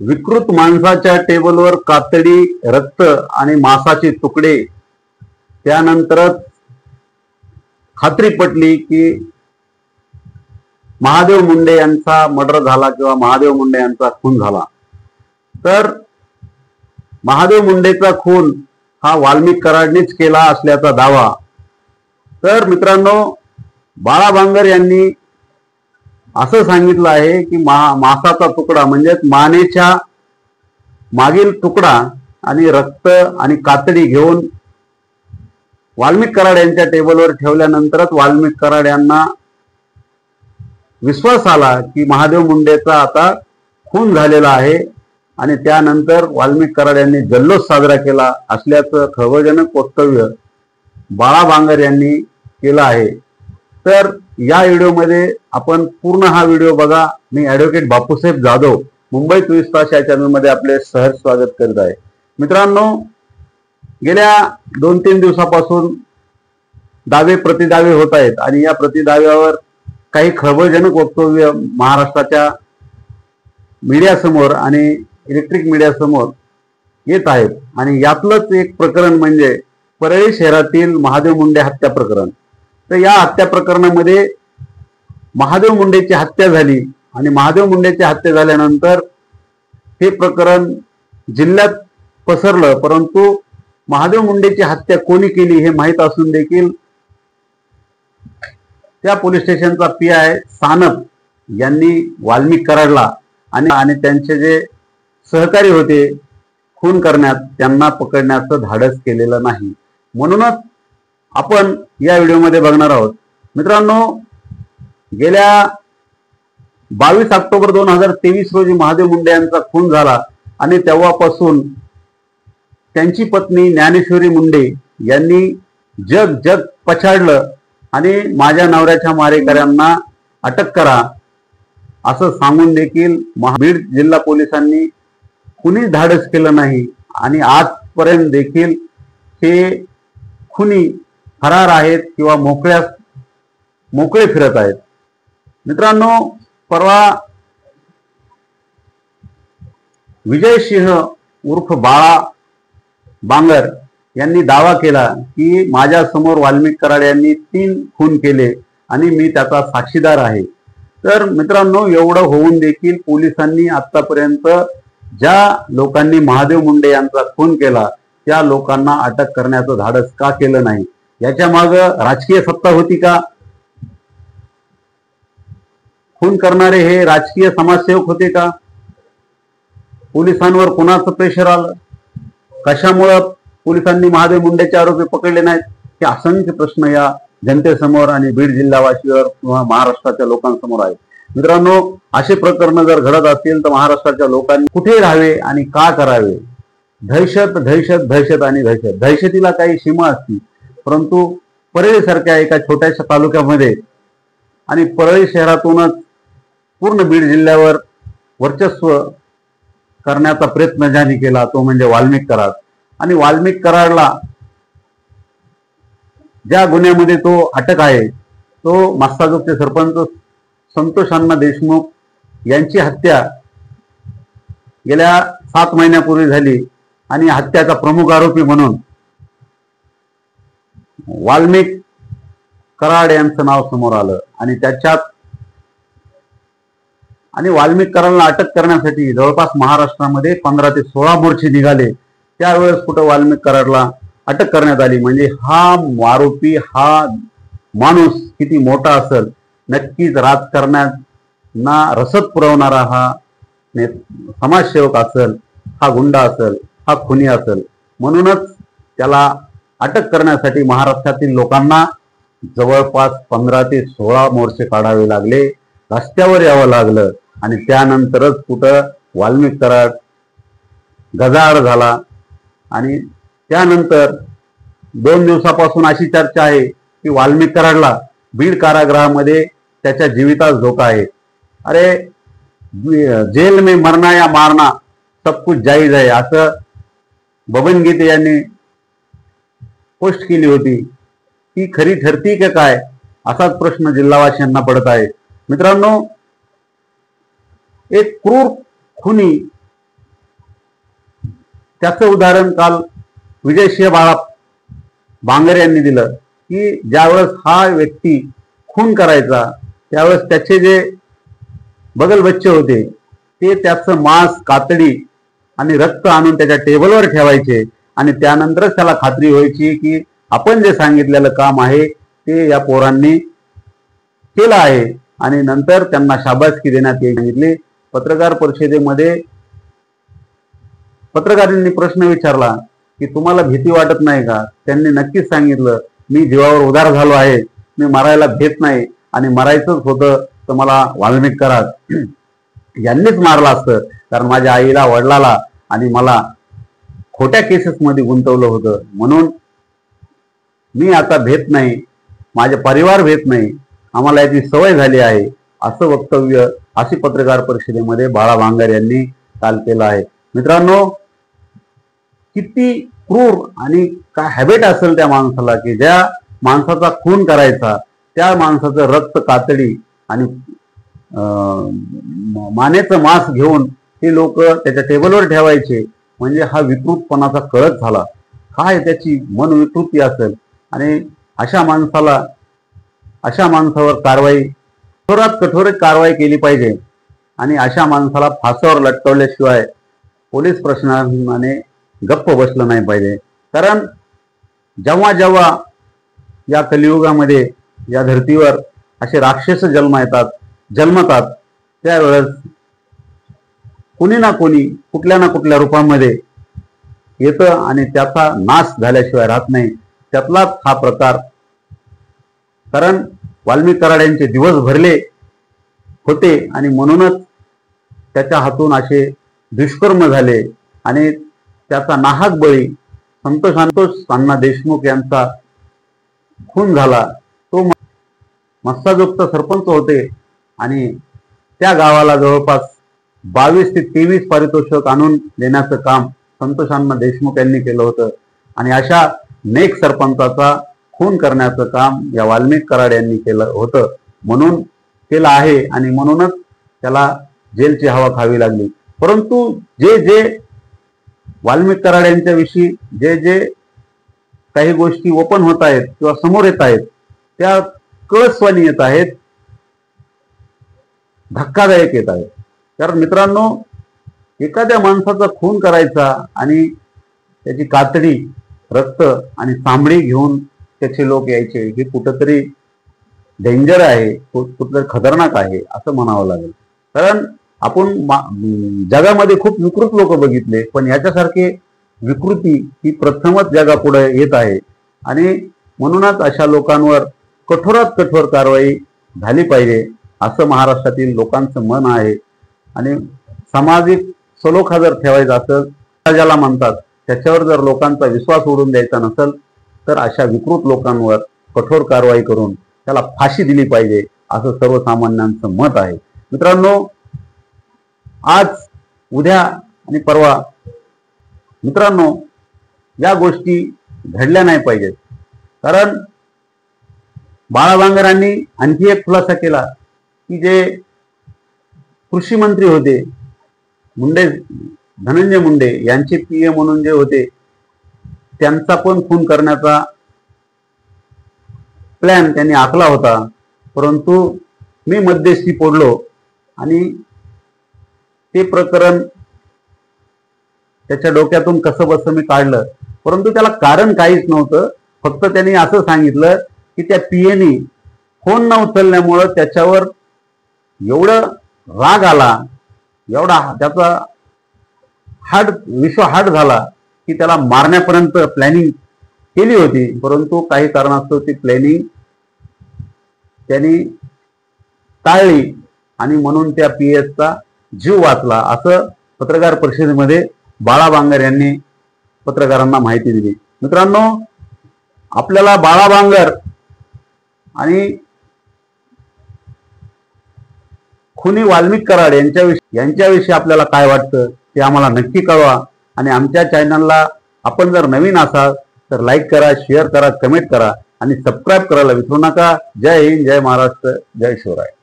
विकृत माणसाच्या टेबलवर कातडी, रक्त आणि मांसाचे तुकडे. त्यानंतरच खात्री पटली की महादेव मुंडे यांचा मर्डर झाला किंवा महादेव मुंडे यांचा खून झाला. तर महादेव मुंडेचा खून हा वाल्मिक कराडनेच केला असल्याचा दावा. तर मित्रांनो, बाळा बांगर यांनी असं सांगितलं आहे की मांसाचा तुकडा म्हणजेच मानेच्या मागील तुकडा आणि रक्त आणि कातडी घेऊन वाल्मिक कराड यांच्या टेबलवर ठेवल्यानंतरच वाल्मिक कराड यांना विश्वास आला की महादेव मुंडेचा आता खून झालेला आहे. आणि त्यानंतर वाल्मिक कराड यांनी जल्लोष साजरा केला असल्याचं खळबळजनक वक्तव्य बाळा बांगर यांनी केलं आहे. तर या व्हिडिओमध्ये आपण पूर्ण हा व्हिडिओ बघा. मी ॲडव्होकेट बापूसाहेब जाधव, मुंबई 24 तास या चॅनलमध्ये आपले सहर्ष स्वागत करीत आहे. मित्रांनो, गेल्या 2-3 दिवसापासून दावे प्रतिदावे होत आहेत आणि या प्रतिदाव्यावर काही खळबळजनक वक्तव्य महाराष्ट्राच्या मीडियासमोर आणि इलेक्ट्रिक मीडियासमोर येत आहेत. आणि यातलंच एक प्रकरण म्हणजे परळी शहरातील महादेव मुंडे हत्या प्रकरण. तर या हत्या प्रकरणामध्ये महादेव मुंडेची हत्या झाली आणि महादेव मुंडेची हत्या झाल्यानंतर हे प्रकरण जिल्ह्यात पसरलं. परंतु महादेव मुंडेची हत्या कोणी केली हे माहीत असून देखील त्या पोलीस स्टेशनचा PI सानप यांनी वाल्मिक कराडला आणि त्यांचे जे सहकारी होते खून करण्यात, त्यांना पकडण्याचं धाडस केलेलं नाही. म्हणूनच आपण या व्हिडिओमध्ये बघणार आहोत. मित्रांनो, गेल्या 22 ऑक्टोबर 2023 रोजी महादेव मुंडे यांचा खून झाला आणि तेव्हापासून त्यांची पत्नी ज्ञानेश्वरी मुंडे यांनी जग जग पछाडलं आणि माझ्या नवऱ्याच्या मारेकऱ्यांना अटक करा असं सांगून देखील बीड जिल्हा पोलिसांनी कुणीच धाडस केलं नाही. आणि आजपर्यंत देखील हे खुनी फरार आहेत किंवा मोकळे फिरत आहेत. मित्रांनो, परवा विजय सिंह उर्फ बाळा बांगर यांनी दावा केला की माझ्या समोर वाल्मिक कराड यांनी 3 खून केले आणि मी त्याचा साक्षीदार आहे. तर मित्रांनो, एवढं होऊन देखील पोलिसांनी आतापर्यंत ज्या लोकांनी महादेव मुंडे यांचा खून केला त्या लोकांना अटक करण्याचं धाडस का केलं नाही? याच्या मागं राजकीय सत्ता होती का? खून करणारे हे राजकीय समाजसेवक होते का? पोलिसांवर कुणाचं प्रेशर आलं? कशामुळं पोलिसांनी महादेव मुंडेचे आरोपी पकडले नाहीत? हे असंख्य प्रश्न या जनतेसमोर आणि बीड जिल्हावासीवर किंवा महाराष्ट्राच्या लोकांसमोर आहेत. मित्रांनो, असे प्रकरण जर घडत असतील तर महाराष्ट्राच्या लोकांनी कुठे राहावे आणि का करावे? दहशत दहशत दहशत आणि दहशत. दहशतीला काही सीमा असती, परंतु परळीसारख्या एका छोट्याशा तालुक्यामध्ये आणि परळी शहरातूनच पूर्ण बीड जिल्ह्यावर वर्चस्व करण्याचा प्रयत्न ज्यांनी केला तो म्हणजे वाल्मिक कराड. आणि वाल्मिक कराडला ज्या गुन्ह्यामध्ये तो अटक आहे तो मस्ताजोगचे सरपंच संतोष अण्णा देशमुख यांची हत्या गेल्या 7 महिन्यापूर्वी झाली आणि हत्याचा प्रमुख आरोपी म्हणून वाल्मिक कराड यांचं नाव समोर आलं. आणि वाल्मिक कराडला अटक करण्यासाठी जवळपास महाराष्ट्रामध्ये 15 ते 16 मोर्चे निघाले. त्यावेळेस कुठं वाल्मिक कराडला अटक करण्यात आली? म्हणजे हा आरोपी, हा माणूस किती मोठा असेल, नक्कीच राजकारणाला रसद पुरवणारा हा समाजसेवक असेल, हा गुंडा असेल, हा खुनी असेल. म्हणूनच त्याला अटक करण्यासाठी महाराष्ट्रातील लोकांना जवळपास 15 ते 16 मोर्चे काढावे लागले, रस्त्यावर यावं लागलं. आणि त्यानंतरच कुठं वाल्मिक कराड गजाआड झाला. आणि त्यानंतर 2 दिवसापासून अशी चर्चा आहे की वाल्मिक कराडला बीड कारागृहामध्ये त्याच्या जीवितास धोका आहे. अरे, जेल में मरना या मारना सब कुछ जायज आहे असं बबन गीते यांनी पोस्ट केली होती. ती खरी ठरती का काय असाच प्रश्न जिल्हावासियांना पडत आहे. मित्रांनो, एक क्रूर खुनी त्याचं उदाहरण काल विजयसिंह बाळा बांगर यांनी दिलं की ज्यावेळेस हा व्यक्ती खून करायचा त्यावेळेस त्याचे जे बगल बच्चे होते ते त्याचं मांस, कातडी आणि रक्त आणून त्याच्या टेबलवर ठेवायचे आणि त्यानंतरच त्याला खात्री व्हायची की आपण जे सांगितलेलं काम आहे ते या पोरांनी केलं आहे आणि नंतर त्यांना शाबासकी देण्यात येईल सांगितली। पत्रकार परिषदेमध्ये पत्रकारांनी प्रश्न विचारला की तुम्हाला भीती वाटत नाही का? त्यांनी नक्कीच सांगितलं मी जीवावर उदार झालो आहे, मी मरायला भेट नाही आणि मरायचंच होतं तर मला वाल्मिक कराड यांनीच मारलं असतं, कारण माझ्या आईला, वडिलाला आणि मला खोट्या केसेसमध्ये गुंतवलं होतं, म्हणून मी आता भेट नाही, माझे परिवार भेट नाही, आम्हाला याची सवय झाली आहे, असं वक्तव्य अशी पत्रकार परिषदेमध्ये बाळा बांगर यांनी काल केलं आहे। मित्रांनो, किती क्रूर आणि काय हॅबिट असेल त्या माणसाला की ज्या माणसाचा खून करायचा त्या माणसाचं रक्त, कातडी आणि मानेचं मांस घेऊन हे लोक त्याच्या टेबलवर ठेवायचे, म्हणजे हा विकृतपणाचा कळत झाला। काय त्याची मनविकृती असेल आणि अशा माणसावर कारवाई, कठोरात कठोर कारवाई केली पाहिजे आणि अशा माणसाला फासावर लटकवल्याशिवाय पोलीस प्रशासनाने गप्प बसलं नाही पाहिजे। कारण जेव्हा जेव्हा या कलियुगामध्ये या धर्तीवर असे राक्षस जन्मतात त्यावेळेस कोणी ना कोणी कुठल्या ना कुठल्या रूपामध्ये येतं आणि त्याचा नाश झाल्याशिवाय राहत नाही, त्यातलाच हा प्रकार। कारण वाल्मिक कराड यांचे दिवस भरले होते आणि म्हणूनच त्याच्या हातून असे दुष्कर्म झाले आणि त्याचा नाहक बळी संतोष अण्णा देशमुख यांचा खून झाला। तो मस्साजोगचा सरपंच होते आणि त्या गावाला जवळपास 22 ते 23 पारितोषिक आणून देण्याचं काम संतोष अण्णा देशमुख यांनी केलं होतं आणि अशा नेक सरपंचाचा खून करण्याचं काम या वाल्मिक कराड यांनी केलं होतं, म्हणून केलं आहे आणि म्हणूनच त्याला जेलची हवा खावी लागली। परंतु जे वाल्मिक कराड यांच्याविषयी जे काही गोष्टी ओपन होत आहेत किंवा समोर येत आहेत त्या कळसवानी येत आहेत, धक्कादायक येत आहेत। कारण मित्रांनो, एखाद्या माणसाचा खून करायचा आणि त्याची कातडी, रक्त आणि चामडी घेऊन त्याचे लोक यायचे, हे कुठंतरी डेंजर आहे, कुठंतरी खतरनाक आहे असं म्हणावं लागेल। कारण आपण जगामध्ये खूप विकृत लोक बघितले, पण याच्यासारखे विकृती ही प्रथमच जगापुढे येत आहे आणि म्हणूनच अशा लोकांवर कठोरात कठोर कारवाई झाली पाहिजे असं महाराष्ट्रातील लोकांचं मन आहे। आणि सामाजिक सलोखा जर ठेवायचा असेल, ज्याला म्हणतात, त्याच्यावर जर लोकांचा विश्वास उडून द्यायचा नसेल तर अशा विकृत लोकांवर कठोर कारवाई करून त्याला फाशी दिली पाहिजे असं सर्वसामान्यांचं मत आहे। मित्रांनो, आज, उद्या आणि परवा मित्रांनो या गोष्टी घडल्या नाही पाहिजेत। कारण बाळा बांगरांनी आणखी एक खुलासा केला की जे कृषी मंत्री होते धनंजय मुंडे यांचे पीए म्हणून जे होते त्यांचा पण खून करण्याचा प्लॅन त्यांनी आखला होता, परंतु मी मध्यस्थी पडलो आणि ते प्रकरण त्याच्या डोक्यातून कसं बसं मी काढलं, परंतु त्याला कारण काहीच नव्हतं। फक्त त्यांनी असं सांगितलं की त्या पीएनी फोन न उचलल्यामुळं त्याच्यावर एवढं राग आला, एवढा त्याचा हार्ट झाला की त्याला मारण्यापर्यंत प्लॅनिंग केली होती, परंतु काही कारणास्तव ती प्लॅनिंग त्यांनी टाळली आणि म्हणून त्या पीएसचा जीव वाचला असं पत्रकार परिषदेमध्ये बाळा बांगर यांनी पत्रकारांना माहिती दिली। मित्रांनो, आपल्याला बाळा बांगर आणि खुनी वाल्मिक कराड यांच्याविषयी आपल्याला काय वाटतं ते आम्हाला नक्की कळवा आणि आमच्या चॅनलला आपण जर नवीन असाल तर लाईक करा, शेअर करा, कमेंट करा आणि सबस्क्राईब करायला विसरू नका। जय हिंद, जय महाराष्ट्र, जय शिवराय।